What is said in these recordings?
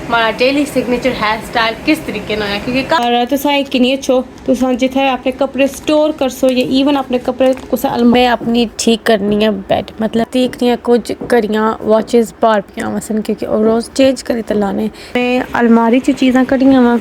हमारा daily signature hair style किस तरीके ना है क्योंकि तुसा किन्नी अच्छो तुसा जिथे अपने कपड़े स्टोर कर सो या ईवन अपने कपड़े कुछ मैं अपनी ठीक करनी है बेड मतलब देखनी है कुछ घड़ियां वॉचेस बाहर पियां वसन क्योंकि रोज़ चेंज करी ते लाने मैं अलमारी च चीज़ां कढ़ियां वा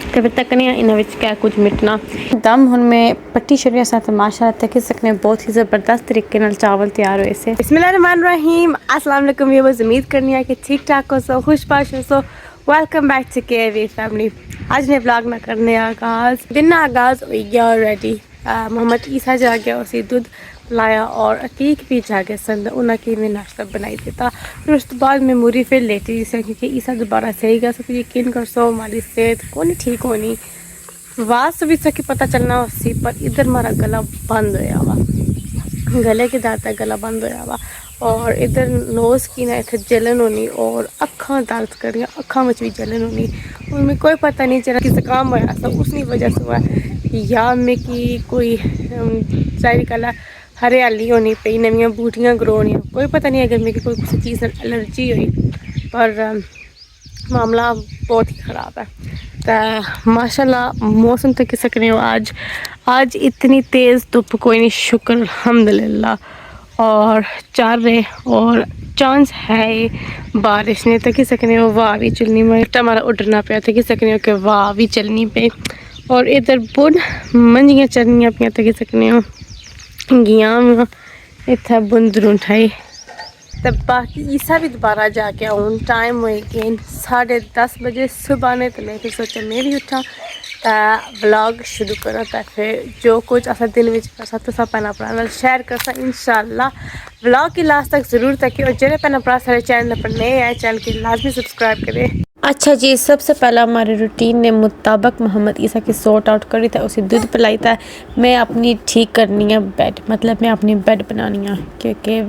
तो फिर तकने इन्होंने क्या कुछ मिटना दम हुन में पट्टी शरिया साथ माशाल्लाह तक सकने बहुत ही ज़बरदस्त तरीके नाल चावल तैयार हुए से बिस्मिल्लाहिर्रहमानिर्रहीम अस्सलाम वालेकुम व्यूअर्स उम्मीद करनी है कि ठीक ठाक हो सो खुशबाश हो सो welcome back to KV family. आज ने ब्लॉग ना करने आगाज दिन ना आगाज हो गया ऑलरेडी। मोहम्मद ईसा जा गया उसी दूध लाया और अतीक भी जागे सन उन्हें मैं नाश्ता बनाई देता फिर उस बाद मैं मूरी फिर लेती से क्योंकि ईसा दोबारा सही गया सो यकीन कर सो हमारी सेहत को नहीं ठीक होनी आवाज़ से भी सकी पता चलना उसी पर इधर हमारा गला बंद होया वा गले के दाता गला बंद होया वा और इधर नोज़ की ना इधर जलन होनी और अखा दर्द करियाँ अखा में भी जलन होनी उनमें कोई पता नहीं चला कि ज़ुकाम होया था उसकी वजह से हुआ या में कि कोई सारी कला हरियाली होनी पई नवियां बूटियां ग्रो होनी कोई पता नहीं अगर मेरी कोई किसी चीज़ एलर्जी हुई पर मामला बहुत ही ख़राब है। तो माशाल्लाह मौसम तो कह सकते हो आज इतनी तेज़ धुप कोई नहीं शुक्र अल्हम्दुलिल्लाह और चल रहे और चांस है बारिश ने तो कह सकते हो वाह भी चलनी में हमारा उड़ना पाया तो कह सकते हो कि वाह भी चलनी पे और इधर बुन मंजियाँ चलनियाँ पियाँ तो कह सकते हो गियां इतना बुंदरू उठाई तब बाकी ईसा भी दोबारा जाके आऊँ टाइम हुए गेन 10:30 बजे सुबह ने तो मैं फिर सोचा मैं भी उठा तो व्लॉग शुरू करा तो फिर जो कुछ असा दिन में करसा तो सब भैन भरा शेयर करसा इंशाल्लाह व्लॉग की लास्ट तक जरूर तक और जो भैन भरा सारे चैनल पर नए आए चैनल की लाजमी सब्सक्राइब करें। अच्छा जी सबसे पहला हमारे रूटीन ने मुताबिक मोहम्मद ईसा की सॉर्ट आउट करी था उसे दूध पिलाई था मैं अपनी ठीक करनी है बेड मतलब मैं अपनी बेड बनानी है क्योंकि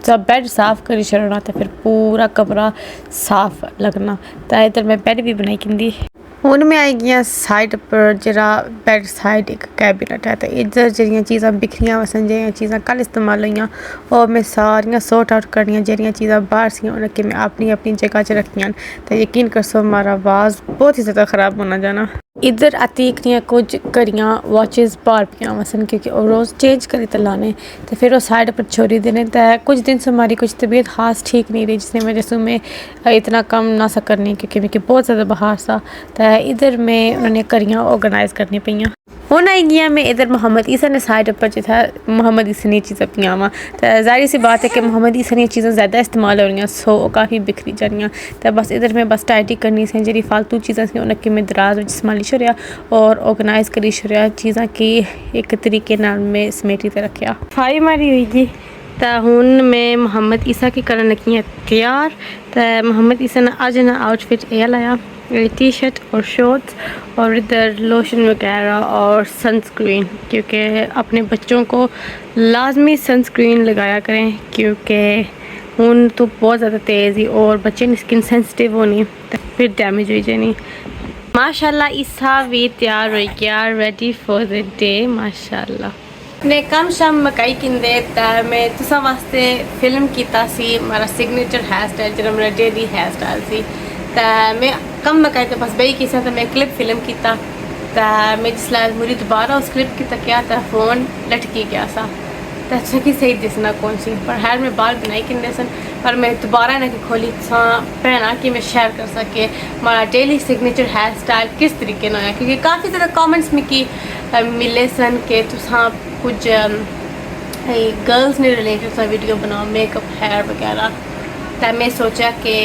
जब बेड साफ़ करी छोड़ना तो फिर पूरा कमरा साफ लगना तो इधर मैं बेड भी बनाई किंदी हूँ मैं आई गई साइड पर जरा बेड साइड एक कैबिनेट है तो इधर जरिया चीज़ा बिखरियां वसन जरिया चीज़ा कल इस्तेमाल हुई और मैं सारिया सॉर्ट आउट करनिया जरिया चीज़ा बाहर सी उन्हें मैं अपनी अपनी जगह च रखियां तो यकीन कर सो हमारा आवाज़ बहुत ही ज़्यादा ख़राब होना जाना इधर अतीक दियाँ कुछ घड़ियां वॉचेस बाहर पियां वसन क्योंकि रोज़ चेंज करी तो लाने तो फिर वो साइड पर छोड़ी देने तो कुछ दिन से हमारी कुछ तबीयत खास ठीक नहीं रही जिसने वजह से मैं इतना कम ना सा करनी क्योंकि मेरे बहुत ज़्यादा बाहर सा तो इधर में उन्होंने घड़ियां ऑर्गेनाइज करनी पईयां हूँ आई गई मैं इधर मोहम्मद ईसा ने साइड पर जो था मोहम्मद ईसा ने चीज़ें पियाँ वा तो जाहिर सी बात है कि मोहम्मद ईसा ने चीज़ें ज़्यादा इस्तेमाल हो रही सो काफ़ी बिखरी जा रही तो बस इधर में बस टाइटी करनी सी जी फालतू चीज़ें सी उन्हें मैं दराज में संभाली छोड़िया और ऑर्गेनाइज करी छोड़िया चीज़ा की एक तरीके नाल में समेटी ते रखिया सफाई मारी हुई तो हूँ मैं मोहम्मद ईसा की करन लगी तैयार तो मोहम्मद ईसा ने अज ना आउटफिट यह लाया टी शर्ट और शॉर्ट्स और इधर लोशन वगैरह और सनस्क्रीन क्योंकि अपने बच्चों को लाजमी सनस्क्रीन लगाया करें क्योंकि हूँ तो बहुत ज़्यादा तेज़ ही और बच्चे की स्किन सेंसिटिव होनी तो फिर डैमेज हो जानी माशाल्लाह ईसा भी तैयार हो गया रेडी फॉर द डे माशाल्लाह ने कम शम मकाई किंदे मैं तुसा वास्ते फिल्म कीता सी हमारा सिग्नेचर हेयर स्टाइल जो मेरा डेली हेयर स्टाइल सी तो मैं कम मकाई तो बस बही की तो मैं क्लिप फिल्म किया तो मैं जिसला मुझे दोबारा उस क्लिप की तकिया तो फोन लटकी गया सा तो अच्छा कि सही दिसना कौन सी पर हैर में बाल बनाई किन्ने सन पर मैं दोबारा इन्हें खोली पहना कि मैं शेयर कर सके हमारा डेली सिग्नेचर हेयर स्टाइल किस तरीके ना है क्योंकि काफ़ी ज़्यादा कमेंट्स में कि मिले सन के तुसा कुछ गर्ल्स ने रिलेटेड सा वीडियो बनाओ मेकअप हेयर वगैरह तो मैं सोचा कि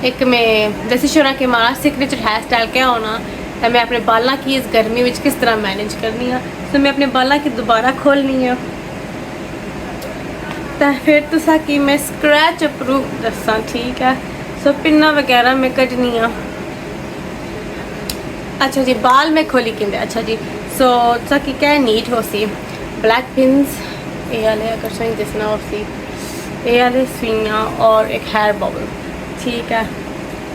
एक मैं जैसे शुरू कि हमारा सिग्नेचर हेयर स्टाइल क्या होना तो मैं अपने बालों की इस गर्मी में किस तरह मैनेज करनी है तो मैं अपने बालों की दोबारा खोलनी है तो फिर तुसा कि मैं स्क्रैच प्रूफ दसा ठीक है सो पिन्ना वगैरह मैं कटनी है अच्छा जी बाल में खोली किंदे अच्छा जी सो तुसा कि क्या नीट हो सी ब्लैक पिन्स ये वाले अगर सही दिसना हो सी ये वाले सुइयाँ और एक हेयर बबल ठीक है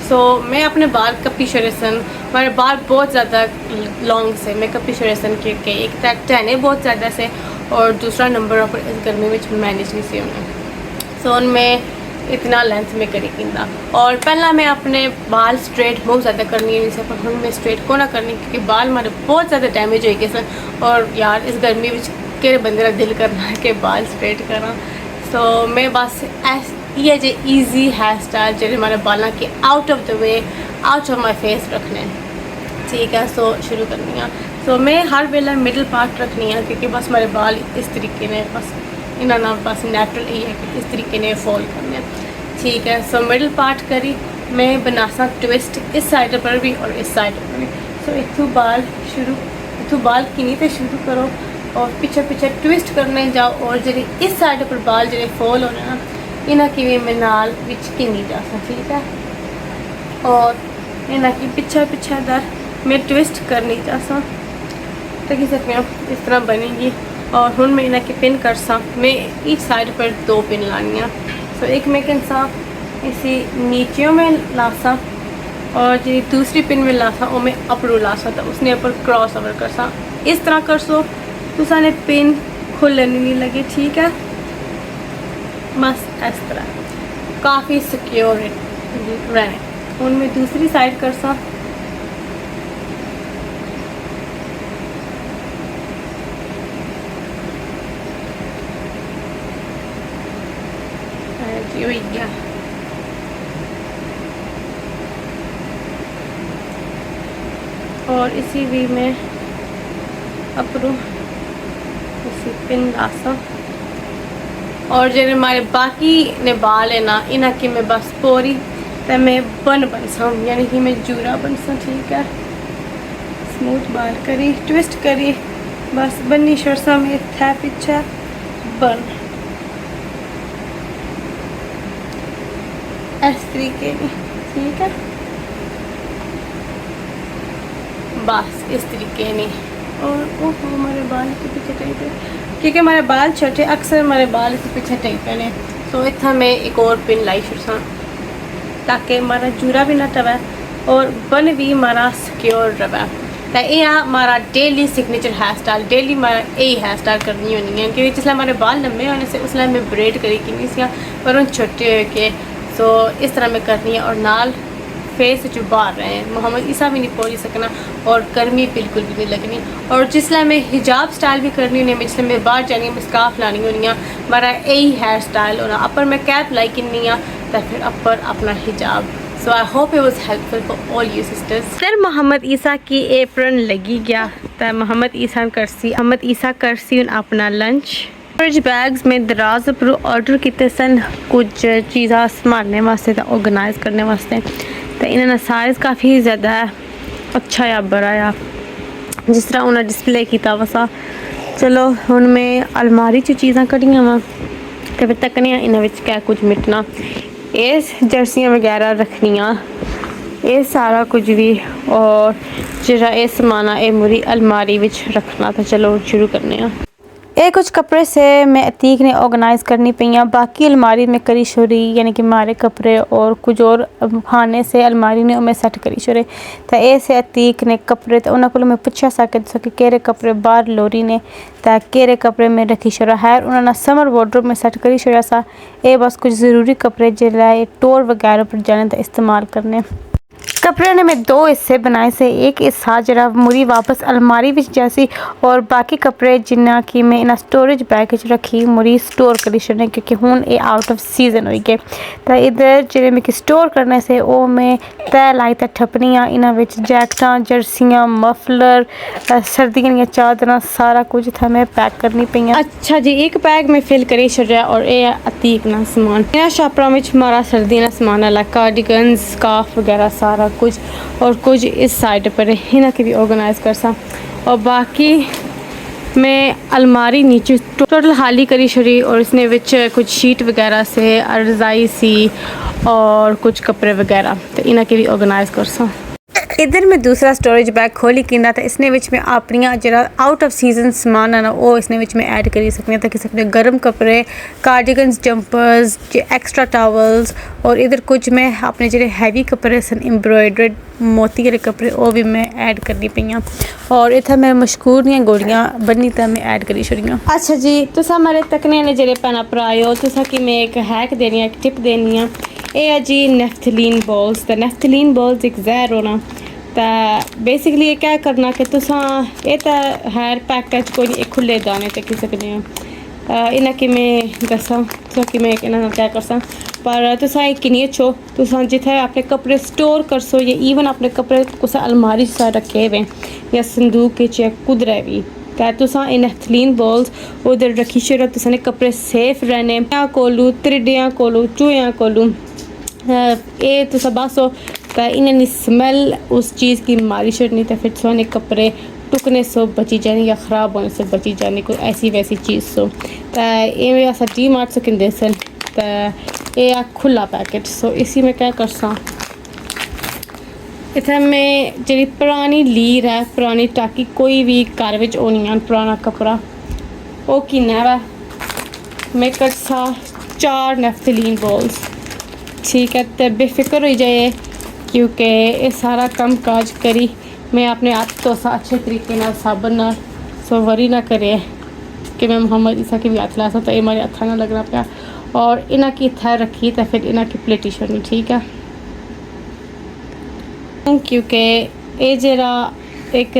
सो मैं अपने बाल कपी शरेसन मेरे बाल बहुत ज़्यादा लॉन्ग से मैं कपी शरेसन क्योंकि एक तक टहने बहुत ज़्यादा से और दूसरा नंबर पर इस गर्मी में मैनेज नहीं से उन्हें सो उनमें इतना लेंथ में करी किंदा। और पहला मैं अपने बाल स्ट्रेट बहुत ज़्यादा करनी है इसे, पर हम मैं स्ट्रेट को ना करनी क्योंकि बाल हमारे बहुत ज़्यादा डैमेज हो गए सर। और यार इस गर्मी में कि बंदे का दिल करना है कि बाल स्ट्रेट करा। सो मैं बस ये जो ईजी हेयर स्टाइल जो हमारे बालों के out of the way, out of my face रखने, ठीक है। सो शुरू करनी है। सो मैं हर वेला मिडल पार्ट रखनी है क्योंकि बस हमारे बाल इस तरीके ने बस इन्होंने बस नैचुरल यही है कि इस तरीके ने फॉल करने, ठीक है। सो मिडल पार्ट करी मैं बनासा ट्विस्ट इस साइड पर भी और इस साइड पर भी। सो इतों बाल शुरू, इतों बाल किनी तो शुरू करो और पीछे पीछे ट्विस्ट करने जाओ। और जी इस साइड पर बाल जो फॉल होने ना इन्हें कि मैं नाल विच किनी जा सा, ठीक है। और इन्हें की पिछा पिछा दर मैं ट्विस्ट करनी जा सा ताकि सकते इस तरह बनेगी। और हूँ मैं इन्हें की पिन कर सा, मैं इस साइड पर 2 पिन लानी है। सो एक मैं कैसा इसी नीचियों में लासा और जी दूसरी पिन में लासा और मैं अपरू लासा तो उसने ऊपर क्रॉस ओवर कर सा। इस तरह कर सो तो साने पिन खुलने नहीं लगे, ठीक है। बस इस तरह काफ़ी सिक्योर रहे। हूँ मैं दूसरी साइड कर सा, जी हो गया। और इसी भी में अपरू इसी पिन लासा। और जो हमारे बाकी ने बाल है ना इन्हें कि मैं बस पूरी तो मैं बन सा यानी कि मैं जूरा बन सा, ठीक है। स्मूथ बाल करी ट्विस्ट करी बस बनी शर्सा में था पीछे बन इस तरीके की, ठीक है। बस इस तरीके नहीं। और वो हमारे बाल के पीछे टाइप है क्योंकि हमारे बाल छोटे, अक्सर हमारे बाल के पीछे टाइप है। तो इतना मैं एक और पिन लाई शुरू ताकि हमारा जूरा भी ना टवे और बन भी हमारा सिक्योर रहे। तो यह हमारा daily signature hair style, daily हमारा यही हेयर स्टाइल करनी होनी है क्योंकि जिसमें हमारे बाल लंबे होने से उसमें मैं ब्रेड करी कि पर उन छोटे हो के। सो इस तरह में करनी है और नाल फेस जो बाहर रहे हैं मोहम्मद ईसा भी नहीं पहुँच सकना और गर्मी बिल्कुल भी नहीं लगनी। और जिसमें मैं हिजाब स्टाइल भी करनी होनी है, जिसमें मैं बाहर जानी है मैं स्काफ लानी होनी है, हमारा यही हेयर स्टाइल होना। अपर मैं कैप लाई किन्नी है तो फिर अपर अपना हिजाब। So I hope it was helpful for all you sisters. फिर मोहम्मद ईसा की एप्रन लगी गया तो मोहम्मद ईसा करसी अपना लंच। स्टोरेज बैग्स में दराज पर ऑर्डर किए सन कुछ चीज़ा संभालने वास्ते तो ऑर्गेनाइज करने वास्ते। तो इन्होंने साइज़ काफ़ी ज़्यादा अच्छा या बड़ा या जिस तरह उन्हें डिस्प्ले किया वसा। चलो हुण मैं अलमारी च चीज़ां कढ़ियां वा तो फिर तकने इन्हां विच क्या कुछ मिटना। इस जर्सियां वगैरह रखनियां, ये सारा कुछ भी और जरा ये समान ये मुरी अलमारी विच रखना। तो चलो शुरू करने हैं। ये कुछ कपड़े से मैं अतीक ने ऑर्गेनाइज़ करनी पई। बाकी अलमारी में करी छोरी यानी कि मारे कपड़े और कुछ और खाने से अलमारी ने मैं सेट करी छोरे। तो ये से अतीक ने कपड़े तो उन्होंने को मैं पूछा सके कि केरे कपड़े बाहर लोरी ने तो केरे कपड़े में रखी छोरा है। उन्होंने समर वार्डरोब में सेट करी छोड़ा सा। ये बस कुछ ज़रूरी कपड़े जिला टूर वगैरह पर जाने तो इस्तेमाल करने। कपड़े ने मैं 2 हिस्से बनाए से, एक हिस्सा जरा मुरी वापस अलमारी विच जैसी और बाकी कपड़े जिन्ना कि मैं इन्हें स्टोरेज बैग रखी मुरी स्टोर करी छोड़ने क्योंकि हुण ये आउट ऑफ सीजन हो गए। तो इधर जो मैं स्टोर करने से वो मैं तय लाई तो ठपनियाँ इन्हों विच जैकटा जर्सियाँ मफलर सर्दियों दी चादर सारा कुछ था मैं पैक करनी पई। अच्छा जी एक बैग में फिल करी छोड़ा और ये अतीक ना समान इन शापरा में हमारा सर्दियों का समान है कार्डिगन स्काफ वगैरह सारा कुछ और कुछ इस साइड पर इन्हें के भी ऑर्गेनाइज कर सा। और बाकी मैं अलमारी नीचे टोटल खाली करी छोड़ी और इसने विच कुछ शीट वगैरह से रजाई सी और कुछ कपड़े वगैरह तो इन्हें के भी ऑर्गेनाइज कर सा। इधर मैं दूसरा स्टोरेज बैग खोली किंदा तो इसने विच में अपनियां जरा आउट ऑफ सीजन समान है ना वो इसने विच में ऐड करी सकने ताकि सकने गर्म कपड़े कार्डिगन्स जंपर्स एक्स्ट्रा टॉवल्स और इधर कुछ मैं अपने जो हैवी कपड़े सन एम्ब्रॉयडर्ड मोती वाले कपड़े वो भी मैं ऐड करनी पई और इतना मैं मशहूर दियां गोलियां बनी तो मैं ऐड करी छोड़ियां। अच्छा जी तुसा हमारे तकने ने जेरे भैन भ्रा हो तुसा कि मैं एक हैक देनी है एक टिप देनी है ये है जी नैफ्थलीन बॉल्स तो नैफ्थलीन बॉल्स एक जहर होना तो बेसिकली ये क्या करना कि तुसा ये तो हर पैकेज कोई खुले दाने तक सकने इन्हें कि मैं दसा तो कि मैं इन्हें क्या कर सा पर तुसा एक किन्नी अच्छो तुसा जिथे अपने कपड़े स्टोर कर सो या इवन अपने कपड़े कुछ अलमारी सा रखे हुए या संदूक या कुदरे भी तो तुसा इन नैफ्थलीन बॉल्स उधर रखी छोड़ो तुसा कपड़े सेफ रहने कोलू त्रिडियां कोलू चूहियां कोलू ये तुसा बस हो तो इन्हें स्मैल उस चीज़ की मारी छोड़नी तो फिर तुसाने कपड़े टुकने से बची जानी या ख़राब होने से बची जानी कोई ऐसी वैसी चीज़ सो तो ये अस डी मार्ट से किंदे सन तो ये खुला पैकेट सो इसी में क्या कर सा इतना मैं जी पुरानी लीर है पुरानी टाकी कोई भी घर में होनी है पुराना कपड़ा वो किन्ना वा मैं कर सा 4 नैफ्थलीन बॉल्स ठीक है तो बेफिक्र हो जाए क्योंकि ये सारा काम काज करी मैं अपने हाथ तो अच्छे तरीके ना साबन ना सो वरी ना करे कि मैं मोहम्मद ईसा की भी हाथ ला तो ये मेरे हथा ना लगना पाया और इन्हें की थे रखी तो फिर इन्हें की प्लेटी छोड़नी ठीक है क्योंकि ये जरा एक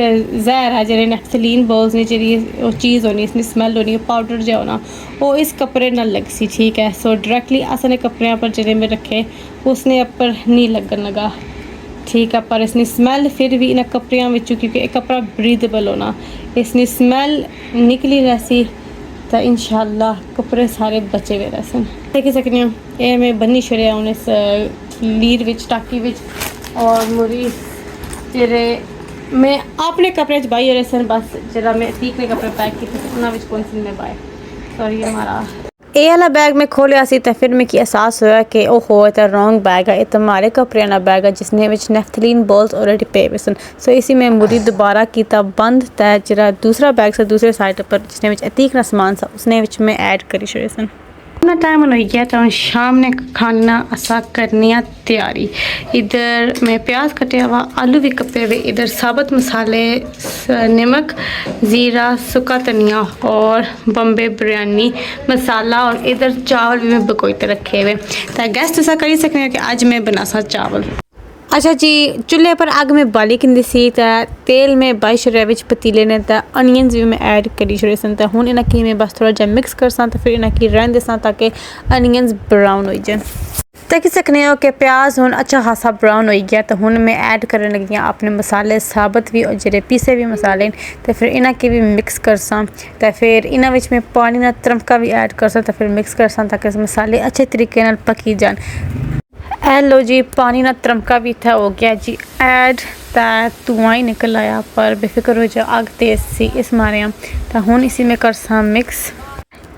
जहर है जेरे नैफ्थलीन बॉल्स ने जी वो चीज़ होनी इसमें स्मैल होनी पाउडर जो होना वो इस कपड़े ना लग सी ठीक है सो डायरेक्टली असने कपड़े पर जेरे में रखे उसने ऊपर नहीं लगन लगा ठीक है पर इसने स्मैल फिर भी इन कपड़िया विचों क्योंकि एक कपड़ा ब्रीदेबल होना इसने स्मैल निकली रहसी तो इंशाल्लाह कपड़े सारे बचे हुए रहसन देख सकते हो ये मैं बनी छड़िया हूँ इस लीर विच टाकी विच और मुरी जेरे मैं अपने कपड़े च बाई रहे सन बस जरा मैं तीखने कपड़े पैक किए उन्होंने कौन सी मैं बाए सॉरी हमारा ये वाला बैग मैं खोलिया सी तो फिर मैं एहसास होया कि ओहो ये रॉन्ग बैग है ये तो हमारे कपड़े वाला बैग है जिसने विच नैफ्थलीन बॉल्स ऑलरेडी पे हुए सन सो इसी में मुरी दोबारा किया बंद तो जरा दूसरा बैग से दूसरे साइड पर जिसने विच तीखना समान सा उसने विच मैं ऐड करी छोड़े सन इतना टाइम हो गया तो शाम ने खाना असा करनी तैयारी इधर मैं प्याज कटिया हुआ आलू भी कपे हुए इधर साबुत मसाले नमक ज़ीरा सूखा धनिया और बम्बे बिरयानी मसाला और इधर चावल भी मैं भगोते रखे हुए तो गैस तुसा करी सकते हैं कि आज मैं बना सा चावल। अच्छा जी चूल्हे पर अग में बाली किंदी सी तेल में बाई छड़िया विच पतीले ने तो अनियंस भी मैं ऐड करी छड़े सन तो हुण इन्हें की मैं बस थोड़ा जहा मिक्स कर सा तो फिर इन्हें की रहन देसा ताकि अनियंस ब्राउन हो जाए देख सकने हो कि प्याज हुण अच्छा खासा ब्राउन हो गया तो हुण मैं ऐड करने लगी अपने मसाले साबुत भी और जेरे पीसे भी मसाले तो फिर इन्हें की भी मिक्स कर सा तो फिर इन्हें विच मैं पानी ना त्रमका भी ऐड कर सा तो फिर मिक्स कर सा ताकि मसाले अच्छे तरीके नाल पकी जान लो जी पानी ना त्रमका भी था हो गया जी ऐड धुआं ही निकल आया पर बेफिक्र हो जा अग तेज सी इस मारे तो हुण इसी में कर सा मिक्स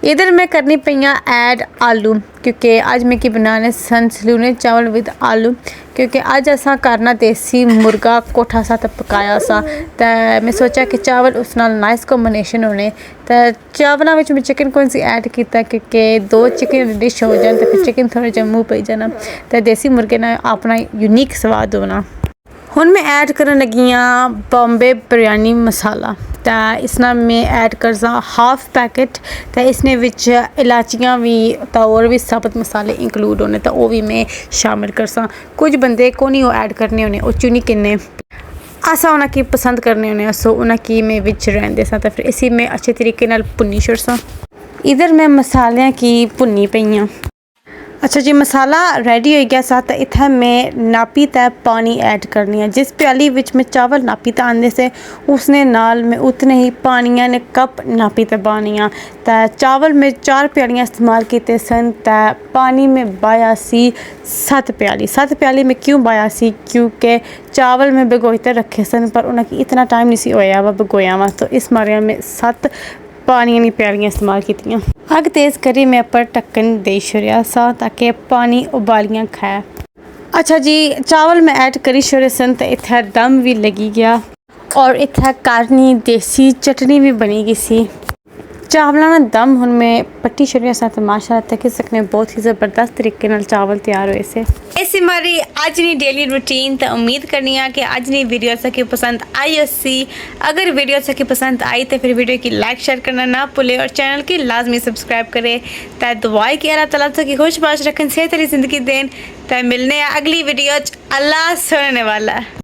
इधर मैं करनी पई ऐड आलू क्योंकि आज मैं की बनाने सन सलूने चावल विद आलू क्योंकि आज असा करना देसी मुर्गा कोठा सा तो पकाया सा तो मैं सोचा कि चावल उस नाल नाइस कॉम्बिनेशन होने तो चावलों में मैं चिकन कौन सी ऐड किया क्योंकि 2 चिकन डिश हो जाए तो फिर चिकन थोड़ा जहा मुँह पई जाना तो देसी मुर्गे ना अपना यूनिक स्वाद होना। हुण मैं ऐड करने लगी बॉम्बे बिरयानी मसाला तो इसना मैं ऐड कर सा हाफ पैकेट तो इसने विच इलाचियाँ भी तो और भी साबुत मसाले इंक्लूड होने तो वो भी मैं शामिल कर सा कुछ बंदे को नहीं वो ऐड करने होने वो चुनी किन्ने असा उन्हें की पसंद करने होने सो उन्हें की मैं विच रहन दे सा तो फिर इसी में अच्छे तरीके नाल भुन्नी छोड़ सा इधर मैं मसालियाँ की भुन्नी पई। अच्छा जी मसाला रेडी हो गया सा तो इतना मैं नापी तय पानी ऐड करनी है जिस प्याली विच में चावल नापी तय आने से उसने नाल में उतने ही पानिया ने कप नापी तय पानिया तो चावल में 4 प्यालियाँ इस्तेमाल किए सन तो पानी में बाया सी 7 प्याली में क्यों बाया सी क्योंकि चावल में भिगोते रखे सन पर उन्हें इतना टाइम नहीं सी होया वा भिगोया वा तो इस मारे में 7 पानी नहीं प्यालियाँ इस्तेमाल कीतियाँ। अग तेज़ करी मैं पर ढक्कन दे छड़िया सा ताकि पानी उबालियाँ खाए। अच्छा जी, चावल मैं ऐड करी छोड़े सन तो इतना दम भी लगी गया और इतना कारनी देसी चटनी भी बनी गई सी। चावलों ना दम हुन में पट्टी छड़िया साथ माशाअल्लाह तक सकने बहुत ही ज़बरदस्त तरीके नाल चावल तैयार हुए से। ऐसी हमारी आज नी डेली रूटीन तो उम्मीद करनी है कि आज नी वीडियो सके पसंद आई होसी। अगर वीडियो सके पसंद आई तो फिर वीडियो की लाइक शेयर करना ना भूले और चैनल की लाजमी सब्सक्राइब करे। तो दुआई कि अल्लाह ताला की खुश बाश रखन सेहत वाली ज़िंदगी देन। तो मिलने अगली वीडियो अल्लाह सुनने वाला।